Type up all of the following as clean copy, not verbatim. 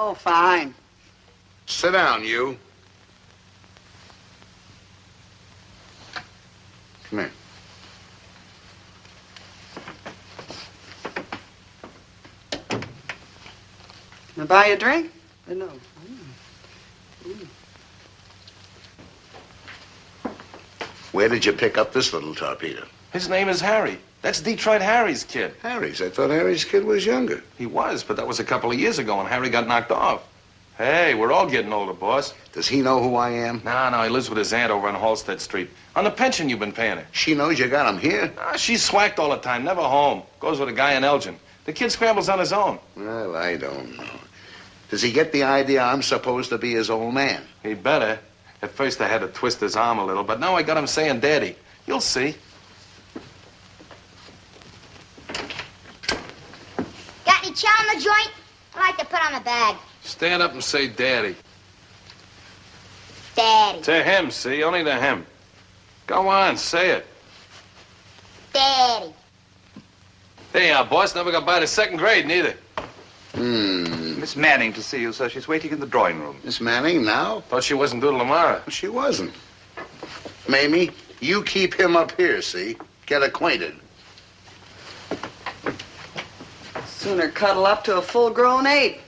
Oh, fine. Sit down, you. Come here. Can I buy you a drink? No. Where did you pick up this little torpedo? His name is Harry. That's Detroit Harry's kid. Harry's? I thought Harry's kid was younger. He was, but that was a couple of years ago when Harry got knocked off. Hey, we're all getting older, boss. Does he know who I am? No, he lives with his aunt over on Halstead Street. On the pension you've been paying her. She knows you got him here? She's swacked all the time, never home. Goes with a guy in Elgin. The kid scrambles on his own. Well, I don't know. Does he get the idea I'm supposed to be his old man? He better. At first I had to twist his arm a little, but now I got him saying Daddy. You'll see. Got any chow in the joint? I like to put on the bag. Stand up and say Daddy. Daddy. To him, see? Only to him. Go on, say it. Daddy. Hey, boss never got by the second grade, neither. Miss Manning to see you, sir. She's waiting in the drawing room. Miss Manning, now? Thought she wasn't due till tomorrow. She wasn't. Mamie, you keep him up here, see? Get acquainted. Sooner cuddle up to a full-grown ape.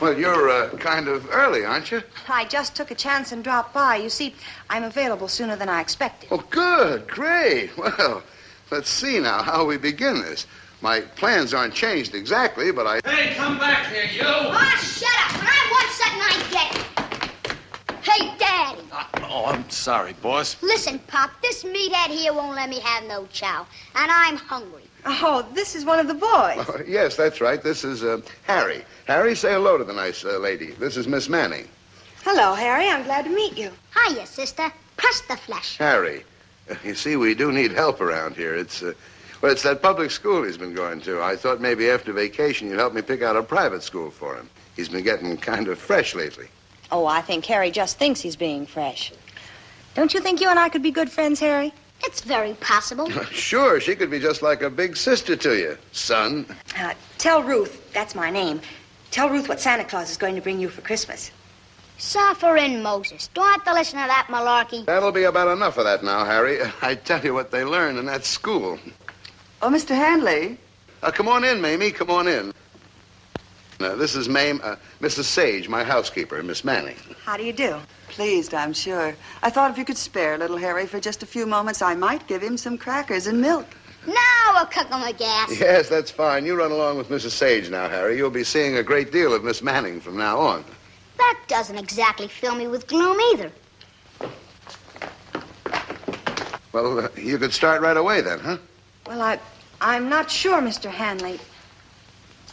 Well, you're kind of early, aren't you? I just took a chance and dropped by. You see, I'm available sooner than I expected. Oh, good. Great. Well, let's see now how we begin this. My plans aren't changed exactly, but I... Hey, come back here, you! Oh, shut up. When I want something, I get it. Hey, Daddy. Oh, I'm sorry, boss. Listen, Pop, this meathead here won't let me have no chow, and I'm hungry. Oh, this is one of the boys. Oh, yes, that's right. This is Harry. Harry, say hello to the nice lady. This is Miss Manning. Hello, Harry. I'm glad to meet you. Hiya, sister. Press the flesh. Harry, you see, we do need help around here. It's that public school he's been going to. I thought maybe after vacation you'd help me pick out a private school for him. He's been getting kind of fresh lately. Oh, I think Harry just thinks he's being fresh. Don't you think you and I could be good friends, Harry? It's very possible. Sure, she could be just like a big sister to you, son. Tell Ruth, that's my name. Tell Ruth what Santa Claus is going to bring you for Christmas. Suffer in Moses. Don't have to listen to that malarkey. That'll be about enough of that now, Harry. I tell you what they learn in that school. Oh, Mr. Handley. Come on in, Mamie. Come on in. This is Mrs. Sage, my housekeeper, Miss Manning. How do you do? Pleased, I'm sure. I thought if you could spare little Harry for just a few moments, I might give him some crackers and milk. Now we'll cook him with gas. Yes, that's fine. You run along with Mrs. Sage now, Harry. You'll be seeing a great deal of Miss Manning from now on. That doesn't exactly fill me with gloom either. Well, you could start right away then, huh? Well, I'm not sure, Mr. Handley.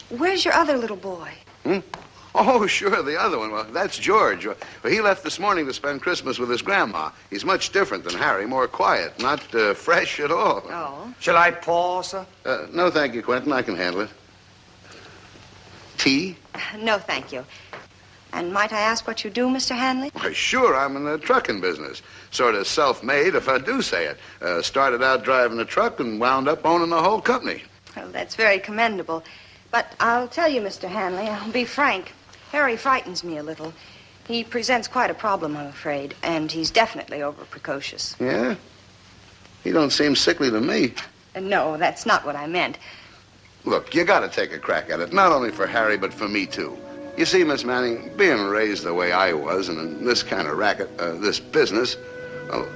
Where's your other little boy? Oh, sure, the other one. Well, that's George. Well, he left this morning to spend Christmas with his grandma. He's much different than Harry, more quiet, not fresh at all. Oh. Shall I pour, sir? No, thank you, Quentin. I can handle it. Tea? No, thank you. And might I ask what you do, Mr. Handley? Why, sure, I'm in the trucking business. Sort of self-made, if I do say it. Started out driving a truck and wound up owning the whole company. Well, that's very commendable. But I'll tell you, Mr. Handley, I'll be frank. Harry frightens me a little. He presents quite a problem, I'm afraid, and he's definitely over-precocious. Yeah? He don't seem sickly to me. No, that's not what I meant. Look, you gotta take a crack at it, not only for Harry, but for me, too. You see, Miss Manning, being raised the way I was, and in this kind of racket, this business, well,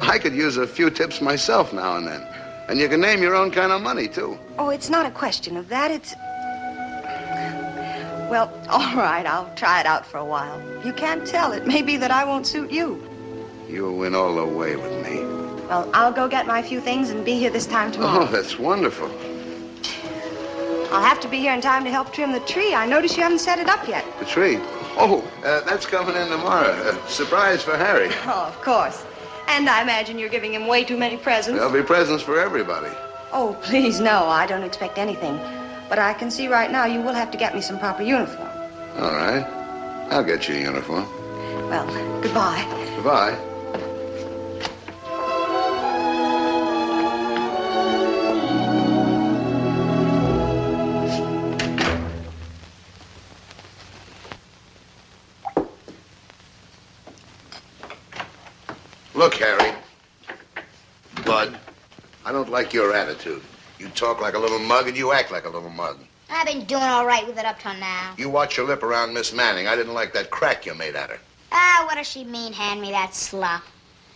I could use a few tips myself now and then. And you can name your own kind of money, too. Oh, it's not a question of that. It's... Well, all right, I'll try it out for a while. You can't tell. It may be that I won't suit you. You'll win all the way with me. Well, I'll go get my few things and be here this time tomorrow. Oh, that's wonderful. I'll have to be here in time to help trim the tree. I notice you haven't set it up yet. The tree? Oh, that's coming in tomorrow. Surprise for Harry. Oh, of course. And I imagine you're giving him way too many presents. There'll be presents for everybody. Oh, please, no. I don't expect anything. But I can see right now you will have to get me some proper uniform. All right. I'll get you a uniform. Well, goodbye. Goodbye. Look, Harry. Bud, I don't like your attitude. You talk like a little mug and you act like a little mug. I've been doing all right with it up till now. You watch your lip around Miss Manning. I didn't like that crack you made at her. Ah, what does she mean, hand me that slop?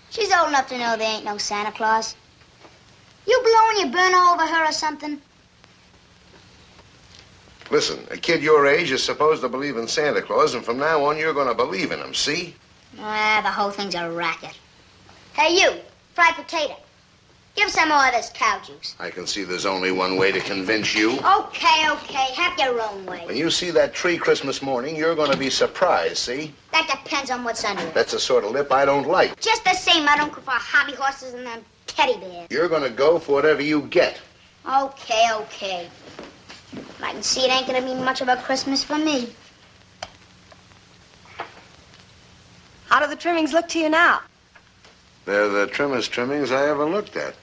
She's old enough to know there ain't no Santa Claus. You blowing your burner over her or something? Listen, a kid your age is supposed to believe in Santa Claus, and from now on you're going to believe in him, see? Ah, the whole thing's a racket. Hey, you, fried potato. Give some more of this cow juice. I can see there's only one way to convince you. Okay, have your own way. When you see that tree Christmas morning, you're going to be surprised, see? That depends on what's under it. That's the sort of lip I don't like. Just the same, I don't go for hobby horses and them teddy bears. You're going to go for whatever you get. Okay. I can see it ain't gonna be much of a Christmas for me. How do the trimmings look to you now? They're the trimmest trimmings I ever looked at.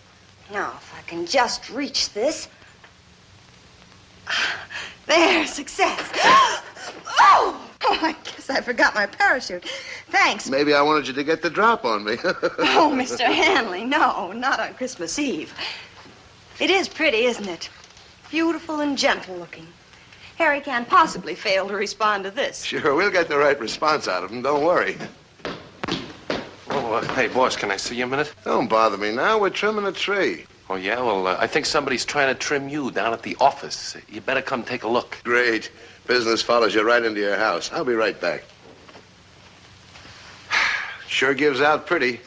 Now, if I can just reach this. There, success. Oh, I guess I forgot my parachute. Thanks. Maybe I wanted you to get the drop on me. Oh, Mr. Hanley, no, not on Christmas Eve. It is pretty, isn't it? Beautiful and gentle looking. Harry can't possibly fail to respond to this. Sure, we'll get the right response out of him. Don't worry. Oh, hey, boss, can I see you a minute? Don't bother me now. We're trimming a tree. Oh, yeah? Well, I think somebody's trying to trim you down at the office. You better come take a look. Great. Business follows you right into your house. I'll be right back. Sure gives out pretty.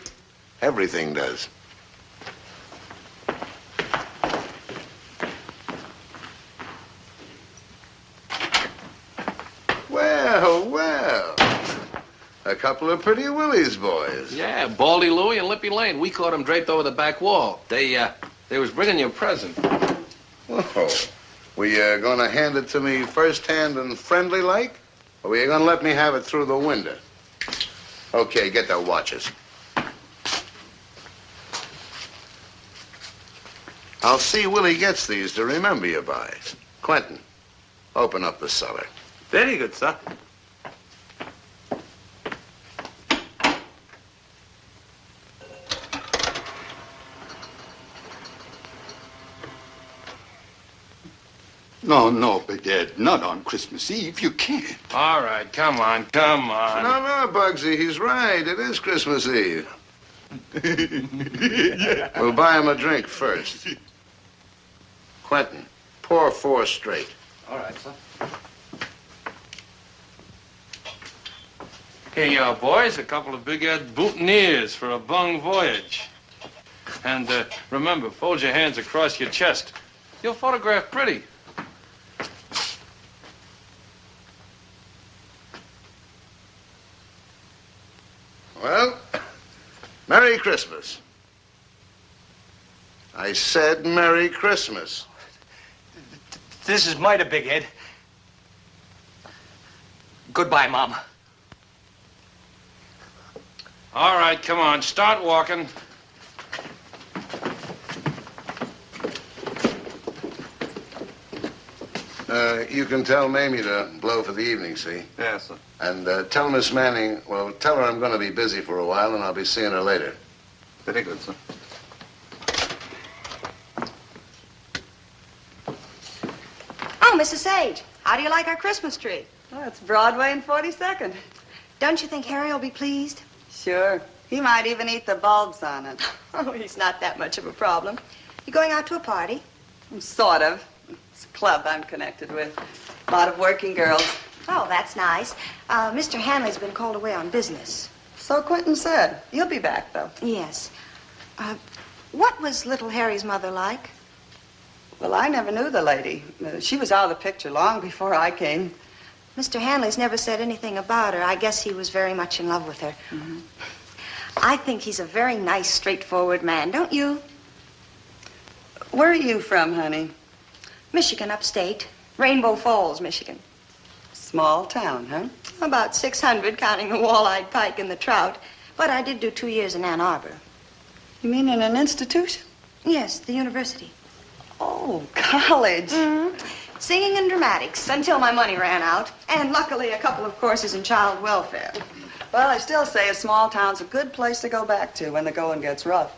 Everything does. Well. A couple of pretty Willies boys. Yeah, Baldy Louie and Lippy Lane. We caught them draped over the back wall. They was bringing you a present. Whoa. Were you going to hand it to me first-hand and friendly-like? Or were you going to let me have it through the window? Okay, get their watches. I'll see Willie gets these to remember you by. Quentin, open up the cellar. Very good, sir. No, Big Ed, not on Christmas Eve. You can't. All right, come on. No, Bugsy, he's right. It is Christmas Eve. We'll buy him a drink first. Quentin, pour 4 straight. All right, sir. Hey, boys, a couple of big boutonnieres for a bung voyage. And remember, fold your hands across your chest. You'll photograph pretty. Well, Merry Christmas. I said Merry Christmas. This is mighty, Big Ed. Goodbye, Mom. All right, come on, start walking. You can tell Mamie to blow for the evening, see? Yes, sir. And tell Miss Manning, well, tell her I'm going to be busy for a while and I'll be seeing her later. Very good, sir. Oh, Mrs. Sage, how do you like our Christmas tree? Oh, it's Broadway and 42nd. Don't you think Harry will be pleased? Sure. He might even eat the bulbs on it. Oh, he's not that much of a problem. You going out to a party? Sort of. It's a club I'm connected with. A lot of working girls. Oh, that's nice. Mr. Hanley's been called away on business. So Quentin said. He'll be back, though. Yes. What was little Harry's mother like? Well, I never knew the lady. She was out of the picture long before I came. Mr. Hanley's never said anything about her. I guess he was very much in love with her. Mm-hmm. I think he's a very nice, straightforward man, don't you? Where are you from, honey? Michigan, upstate. Rainbow Falls, Michigan. Small town, huh? About 600, counting the walleyed pike and the trout. But I did do 2 years in Ann Arbor. You mean in an institution? Yes, the university. Oh, college. Mm-hmm. Singing and dramatics until my money ran out. And luckily a couple of courses in child welfare. Well, I still say a small town's a good place to go back to when the going gets rough.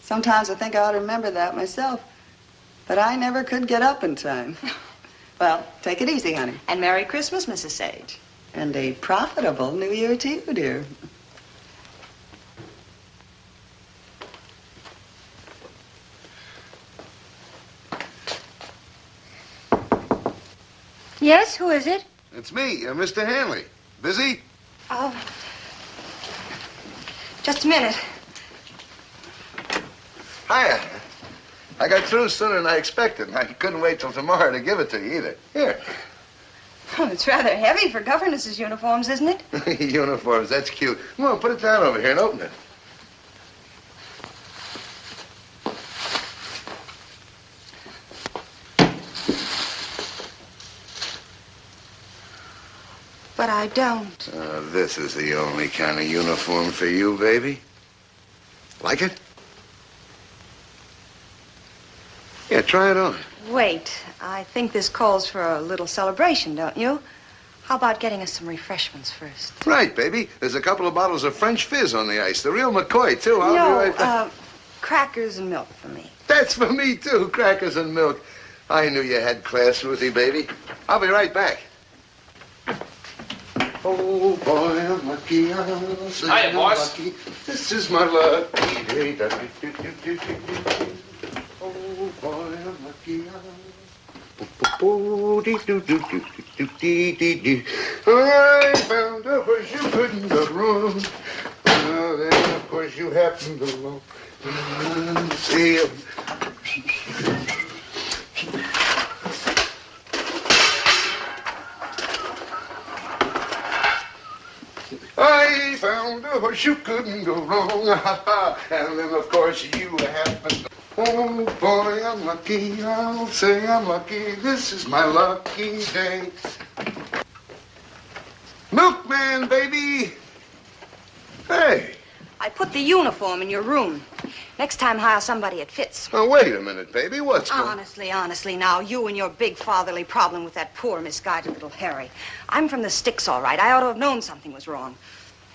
Sometimes I think I ought to remember that myself. But I never could get up in time. Well, take it easy, honey. And Merry Christmas, Mrs. Sage. And a profitable New Year to you, dear. Yes, who is it? It's me, Mr. Hanley. Busy? Oh, just a minute. Hiya. I got through sooner than I expected, and I couldn't wait till tomorrow to give it to you either. Here. Oh, it's rather heavy for governess's uniforms, isn't it? Uniforms, that's cute. Come on, put it down over here and open it. But I don't. This is the only kind of uniform for you, baby. Like it? Yeah, try it on. Wait, I think this calls for a little celebration, don't you? How about getting us some refreshments first? Right, baby. There's a couple of bottles of French fizz on the ice. The real McCoy, too. I'll be right back. Crackers and milk for me. That's for me, too. Crackers and milk. I knew you had class, Ruthie, baby. I'll be right back. Oh, boy, I'm lucky. Hiya, boss. Lucky. This is my lucky day. Oh, boy, I'm lucky. I found a horse you couldn't go wrong. Then, of course, you happened along. See him. I found a horse you couldn't go wrong. And then, of course, you happened. Oh, boy, I'm lucky. I'll say I'm lucky. This is my lucky day. Milkman, baby. Hey. I put the uniform in your room. Next time, hire somebody it fits. Oh, wait a minute, baby. What's going on? Honestly, now, you and your big fatherly problem with that poor, misguided little Harry. I'm from the sticks, all right. I ought to have known something was wrong.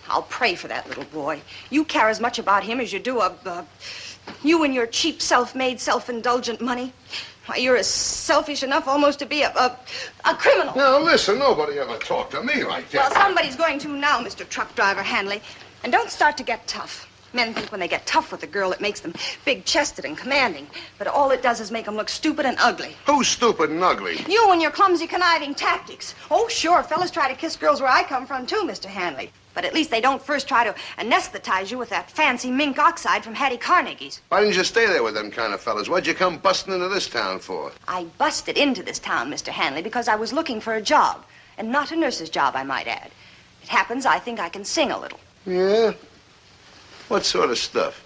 I'll pray for that little boy. You care as much about him as you do you and your cheap, self-made, self-indulgent money. Why, you're as selfish enough almost to be a criminal. Now, listen, nobody ever talked to me like that. Well, somebody's going to now, Mr. Truck Driver Hanley. And don't start to get tough. Men think when they get tough with a girl, it makes them big-chested and commanding. But all it does is make them look stupid and ugly. Who's stupid and ugly? You and your clumsy, conniving tactics. Oh, sure, fellas try to kiss girls where I come from, too, Mr. Hanley. But at least they don't first try to anesthetize you with that fancy mink oxide from Hattie Carnegie's. Why didn't you stay there with them kind of fellas? What'd you come busting into this town for? I busted into this town, Mr. Hanley, because I was looking for a job. And not a nurse's job, I might add. It happens I think I can sing a little. Yeah? What sort of stuff?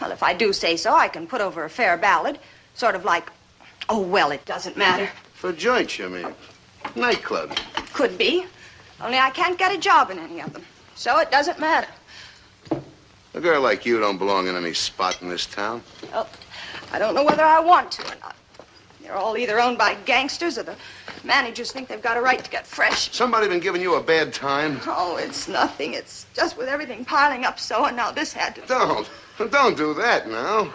Well, if I do say so, I can put over a fair ballad. Sort of like, oh, well, it doesn't matter. For joints, you mean? Nightclubs. Could be. Only I can't get a job in any of them. So it doesn't matter. A girl like you don't belong in any spot in this town. Well, I don't know whether I want to or not. They're all either owned by gangsters or the managers think they've got a right to get fresh. Somebody been giving you a bad time? Oh, it's nothing. It's just with everything piling up so, and now this had to... Don't do that now.